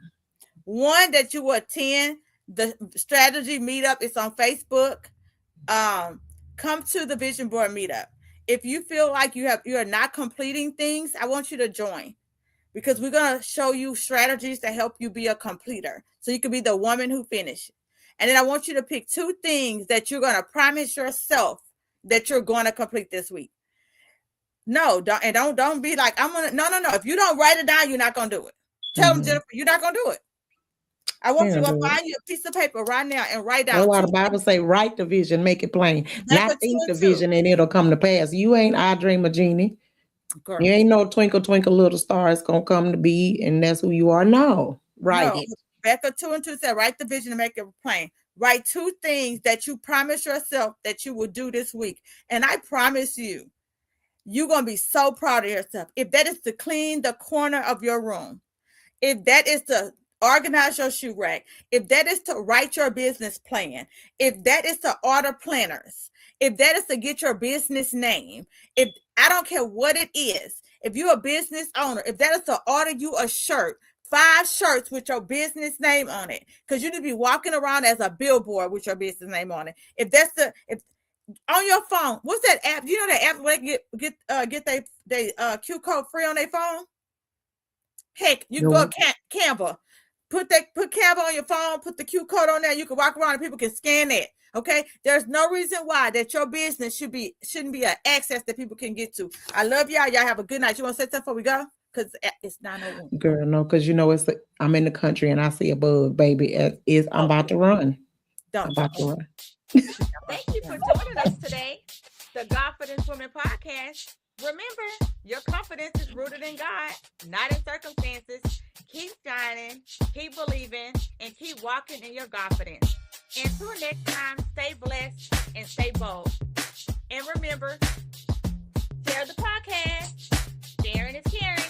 1, that you will attend the strategy meetup. It's on Facebook. Come to the vision board meetup. If you feel like you are not completing things, I want you to join, because we're going to show you strategies to help you be a completer, so you can be the woman who finishes. And then I want you to pick 2 things that you're going to promise yourself that you're going to complete this week. No, don't be like, I'm gonna. No. If you don't write it down, you're not gonna do it. Tell them, Jennifer, you're not gonna do it. I want you to find you a piece of paper right now and write down. That's why the Bible say, write the vision, make it plain. That's Not think the vision and it'll come to pass. You ain't I Dream a Genie. Girl. You ain't no twinkle, twinkle, little star. It's going to come to be, and that's who you are. No, write it. Becca 2:2 said, write the vision and make it plain. Write 2 things that you promise yourself that you will do this week. And I promise you, you're going to be so proud of yourself. If that is to clean the corner of your room, if that is to organize your shoe rack, if that is to write your business plan, if that is to order planners, if that is to get your business name, if I don't care what it is, if you're a business owner, if that is to order you a shirt, 5 shirts with your business name on it, because you need to be walking around as a billboard with your business name on it. If that's if on your phone, what's that app? You know that app where they get they Q code free on their phone? Heck, you can go Canva. Put Canva on your phone, put the Q code on there. You can walk around and people can scan it. Okay. There's no reason why that your business shouldn't be an access that people can get to. I love y'all. Y'all have a good night. You want to say something before we go? Because it's 9:01. Girl, no, because I'm in the country and I see a bug, baby. I'm about to run. Thank you for joining us today, the Godfidence Women Podcast. Remember, your confidence is rooted in God, not in circumstances. Keep shining, keep believing, and keep walking in your confidence. Until next time, stay blessed and stay bold. And remember, share the podcast. Sharing is caring.